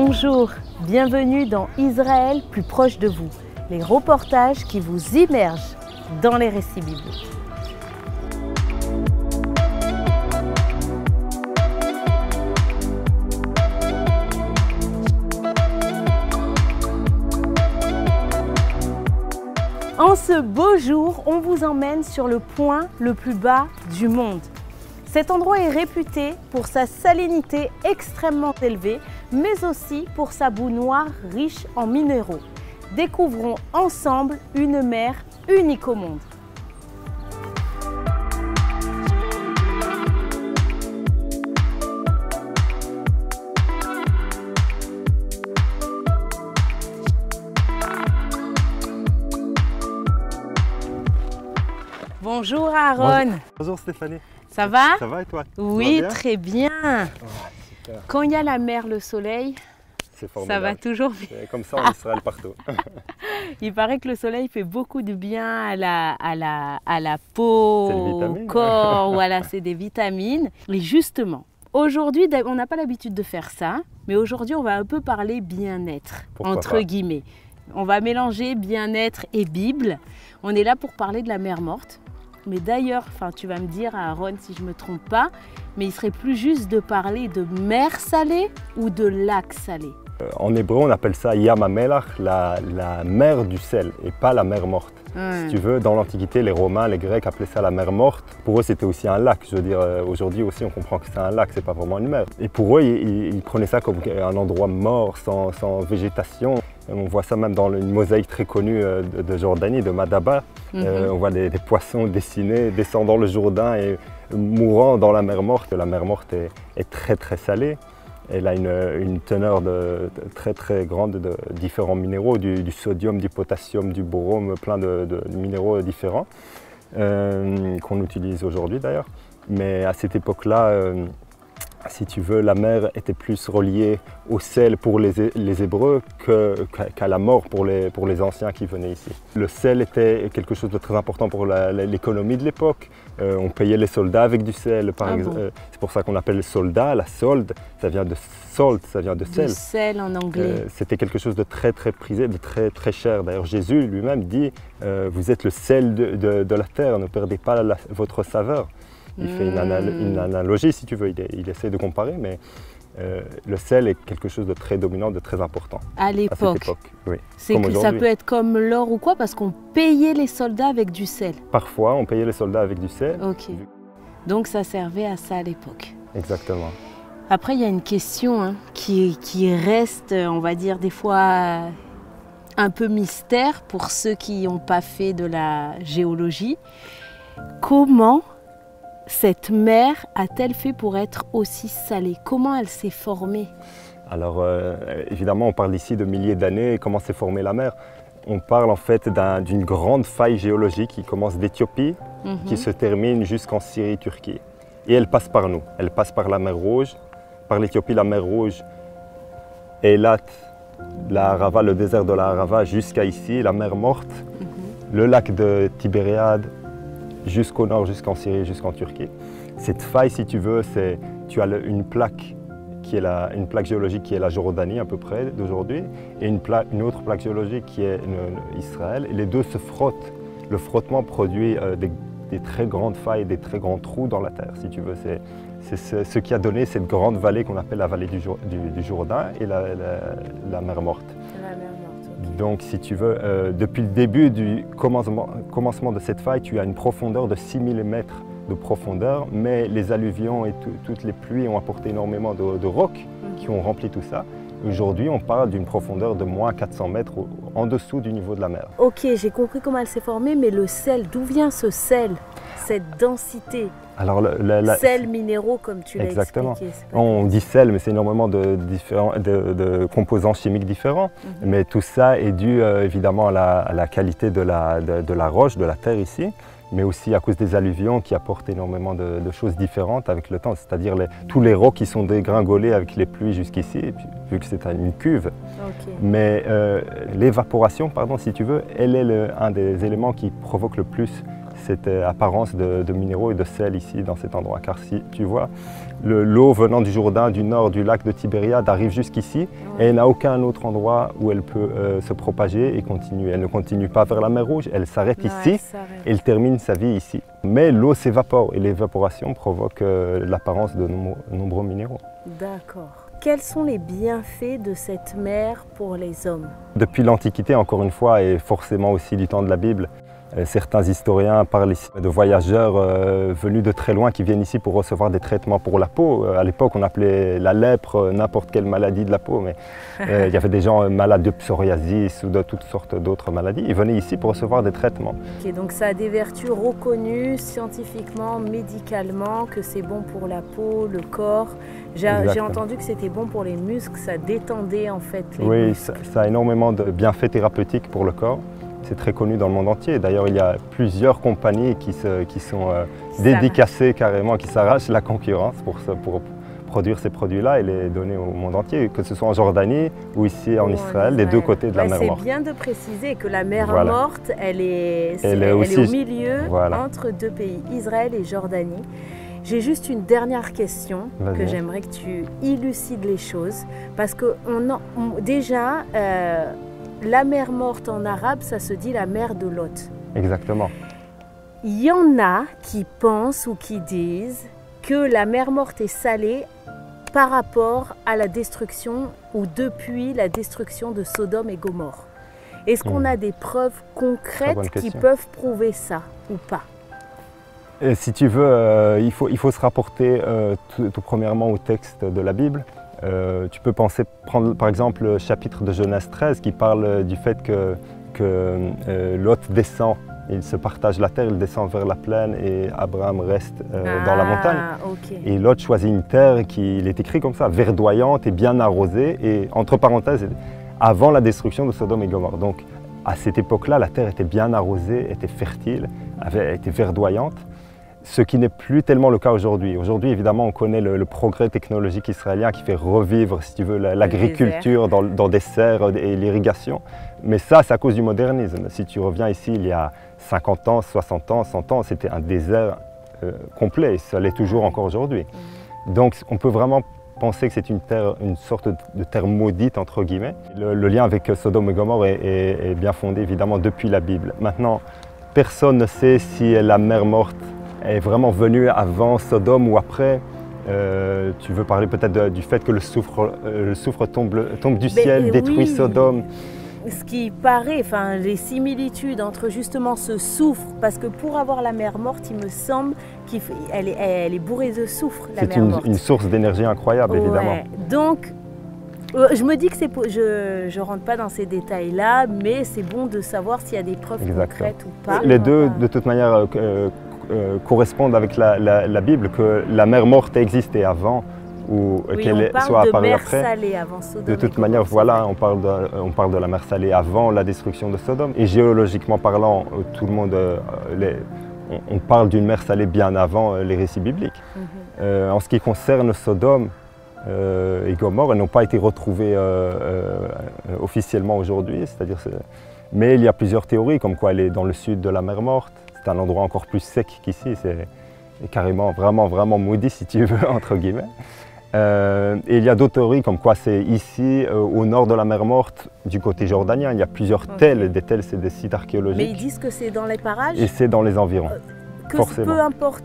Bonjour, bienvenue dans Israël plus proche de vous, les reportages qui vous immergent dans les récits bibliques. En ce beau jour, on vous emmène sur le point le plus bas du monde. Cet endroit est réputé pour sa salinité extrêmement élevée, mais aussi pour sa boue noire riche en minéraux. Découvrons ensemble une mer unique au monde. Bonjour Aaron. Bonjour Stéphanie. Ça va? Ça va et toi? Oui, très bien. Oh, super. Quand il y a la mer, le soleil, c'est formidable. ça va toujours bien. C'est comme ça en Israël partout. Il paraît que le soleil fait beaucoup de bien à la peau, au corps, voilà, c'est des vitamines. Et justement, aujourd'hui, on n'a pas l'habitude de faire ça, mais aujourd'hui, on va un peu parler bien-être, entre guillemets. On va mélanger bien-être et Bible. On est là pour parler de la mer morte. Mais d'ailleurs, tu vas me dire, Aaron, si je ne me trompe pas, mais il serait plus juste de parler de mer salée ou de lac salé? En hébreu, on appelle ça Yam HaMelach, la mer du sel, et pas la mer morte. Si tu veux, dans l'Antiquité, les Romains, les Grecs appelaient ça la mer morte. Pour eux, c'était aussi un lac. Je veux dire, aujourd'hui aussi, on comprend que c'est un lac, c'est pas vraiment une mer. Et pour eux, ils prenaient ça comme un endroit mort, sans végétation. On voit ça même dans une mosaïque très connue de Jordanie, de Madaba. On voit des poissons dessinés descendant le Jourdain et mourant dans la mer morte. La mer morte est très très salée. Elle a une teneur très grande de différents minéraux, du sodium, du potassium, du borome, plein de minéraux différents qu'on utilise aujourd'hui d'ailleurs. Mais à cette époque-là, si tu veux, la mer était plus reliée au sel pour les Hébreux qu'à la mort pour les anciens qui venaient ici. Le sel était quelque chose de très important pour l'économie de l'époque. On payait les soldats avec du sel, par exemple. C'est pour ça qu'on appelle le soldat, la solde, ça vient de salt, ça vient de sel. Du sel en anglais. C'était quelque chose de très prisé, de très cher. D'ailleurs, Jésus lui-même dit vous êtes le sel de la terre, ne perdez pas votre saveur. Il fait une analogie, si tu veux, il essaie de comparer, mais le sel est quelque chose de très dominant, de très important. À l'époque, oui. Ça peut être comme l'or ou quoi, parce qu'on payait les soldats avec du sel. Parfois, on payait les soldats avec du sel. Ok. Donc ça servait à ça à l'époque. Exactement. Après, il y a une question qui reste, on va dire, des fois un peu mystère pour ceux qui n'ont pas fait de la géologie. Comment cette mer a-t-elle fait pour être aussi salée? Comment elle s'est formée? Alors évidemment, on parle ici de milliers d'années. Comment s'est formée la mer? On parle en fait d'une grande faille géologique qui commence d'Éthiopie, qui se termine jusqu'en Syrie-Turquie. Et elle passe par nous. Elle passe par la mer Rouge, par l'Éthiopie, la mer Rouge, Eilat, la Harava, le désert de la Harava, jusqu'à ici, la mer Morte, le lac de Tibériade, jusqu'au nord, jusqu'en Syrie, jusqu'en Turquie. Cette faille, si tu veux, tu as une plaque une plaque géologique qui est la Jordanie à peu près d'aujourd'hui, et une autre plaque géologique qui est Israël. Et les deux se frottent. Le frottement produit des très grandes failles, des très grands trous dans la terre, si tu veux. C'est ce qui a donné cette grande vallée qu'on appelle la vallée du Jourdain et la mer Morte. Donc, si tu veux, depuis le début du commencement de cette faille, tu as une profondeur de 6000 mètres de profondeur, mais les alluvions et toutes les pluies ont apporté énormément de rocs qui ont rempli tout ça. Aujourd'hui, on parle d'une profondeur de moins 400 mètres en dessous du niveau de la mer. Ok, j'ai compris comment elle s'est formée, mais le sel, d'où vient ce sel, cette densité? Alors, sel minéraux, comme tu l'as expliqué. Exactement. On dit sel, mais c'est énormément de composants chimiques différents. Mais tout ça est dû évidemment à la qualité de la roche, de la terre ici, mais aussi à cause des alluvions qui apportent énormément de choses différentes avec le temps. C'est-à-dire tous les rocs qui sont dégringolés avec les pluies jusqu'ici, vu que c'est une cuve. Mais l'évaporation, si tu veux, elle est un des éléments qui provoque le plus cette apparence de minéraux et de sel ici dans cet endroit. Car si tu vois, l'eau venant du Jourdain, du nord du lac de Tibériade arrive jusqu'ici et elle n'a aucun autre endroit où elle peut se propager et continuer. Elle ne continue pas vers la mer Rouge, elle s'arrête ici et elle termine sa vie ici. Mais l'eau s'évapore et l'évaporation provoque l'apparence de nombreux minéraux. D'accord. Quels sont les bienfaits de cette mer pour les hommes? Depuis l'Antiquité, encore une fois, et forcément aussi du temps de la Bible, certains historiens parlent ici de voyageurs venus de très loin qui viennent ici pour recevoir des traitements pour la peau. À l'époque, on appelait la lèpre n'importe quelle maladie de la peau, mais il y avait des gens malades de psoriasis ou de toutes sortes d'autres maladies. Ils venaient ici pour recevoir des traitements. Okay, donc ça a des vertus reconnues scientifiquement, médicalement, que c'est bon pour la peau, le corps. J'ai entendu que c'était bon pour les muscles, ça détendait en fait les muscles. Oui, ça a énormément de bienfaits thérapeutiques pour le corps. C'est très connu dans le monde entier. D'ailleurs, il y a plusieurs compagnies qui sont dédicacées carrément, qui s'arrachent la concurrence pour produire ces produits-là et les donner au monde entier, que ce soit en Jordanie ou ici en Israël, des deux côtés de la mer Morte. C'est bien de préciser que la mer Morte, elle est au milieu entre deux pays, Israël et Jordanie. J'ai juste une dernière question que j'aimerais que tu élucides les choses, parce que déjà, la mer Morte en arabe, ça se dit la mer de Lot. Exactement. Il y en a qui pensent ou qui disent que la mer Morte est salée par rapport à la destruction ou depuis la destruction de Sodome et Gomorrhe. Est-ce qu'on a des preuves concrètes qui peuvent prouver ça ou pas? Si tu veux, il faut se rapporter tout premièrement au texte de la Bible. Tu peux prendre par exemple le chapitre de Genèse 13 qui parle du fait que Lot descend, il se partage la terre, il descend vers la plaine et Abraham reste dans la montagne. Et Lot choisit une terre qui, il est écrit comme ça, verdoyante et bien arrosée, et entre parenthèses, avant la destruction de Sodome et Gomorrhe. Donc à cette époque-là, la terre était bien arrosée, était fertile, était verdoyante. Ce qui n'est plus tellement le cas aujourd'hui. Aujourd'hui, évidemment, on connaît le progrès technologique israélien qui fait revivre, si tu veux, l'agriculture dans des serres et l'irrigation. Mais ça, c'est à cause du modernisme. Si tu reviens ici, il y a 50 ans, 60 ans, 100 ans, c'était un désert complet. Ça l'est toujours encore aujourd'hui. Donc, on peut vraiment penser que c'est une sorte de terre maudite, entre guillemets. Le lien avec Sodome et Gomorrhe est bien fondé, évidemment, depuis la Bible. Maintenant, personne ne sait si la mer Morte est vraiment venue avant Sodome ou après. Tu veux parler peut-être du fait que le soufre tombe du ciel, détruit Sodome. Ce qui paraît, enfin les similitudes entre justement ce soufre, parce que pour avoir la mer Morte, il me semble qu'elle est bourrée de soufre, la mer Morte. C'est une source d'énergie incroyable, évidemment. Donc, je me dis que je ne rentre pas dans ces détails-là, mais c'est bon de savoir s'il y a des preuves concrètes ou pas. Les deux, de toute manière, correspondent avec la Bible, que la mer Morte existait avant ou qu'elle soit apparue après. Salée avant Sodome. De toute manière, voilà, on parle de la mer Salée avant la destruction de Sodome. Et géologiquement parlant, tout le monde, on parle d'une mer Salée bien avant les récits bibliques. En ce qui concerne Sodome et Gomorrhe, elles n'ont pas été retrouvées officiellement aujourd'hui, mais il y a plusieurs théories, comme quoi elle est dans le sud de la mer Morte. C'est un endroit encore plus sec qu'ici, c'est carrément vraiment maudit si tu veux, entre guillemets. Et il y a d'autres théories comme quoi c'est ici, au nord de la mer Morte, du côté jordanien. Il y a plusieurs tels, des tels c'est des sites archéologiques. Mais ils disent que c'est dans les parages? Et c'est dans les environs. Peu importe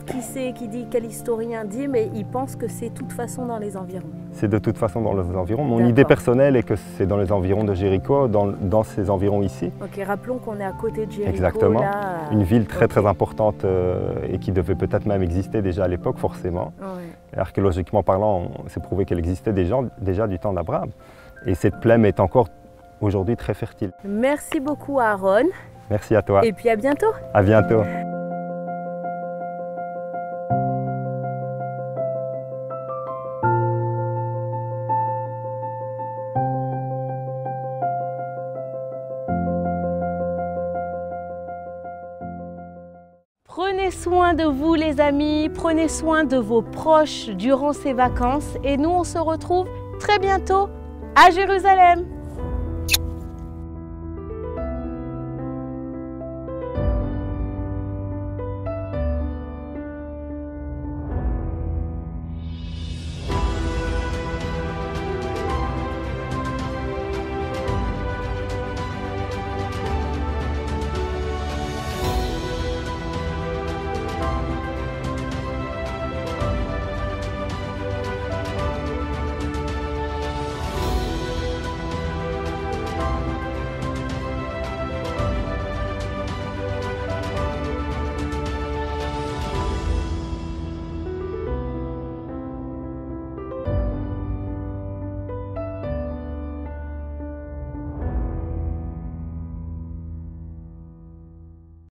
quel historien dit, mais ils pensent que c'est de toute façon dans les environs. C'est de toute façon dans les environs. Mon idée personnelle est que c'est dans les environs de Jéricho, dans ces environs ici. Ok, rappelons qu'on est à côté de Jéricho. Exactement. Là, une ville très importante et qui devait peut-être même exister déjà à l'époque, forcément. Archéologiquement parlant, c'est prouvé qu'elle existait déjà du temps d'Abraham. Et cette plaine est encore aujourd'hui très fertile. Merci beaucoup Aaron. Merci à toi. Et puis à bientôt. À bientôt. Prenez soin de vous les amis, prenez soin de vos proches durant ces vacances et nous on se retrouve très bientôt à Jérusalem.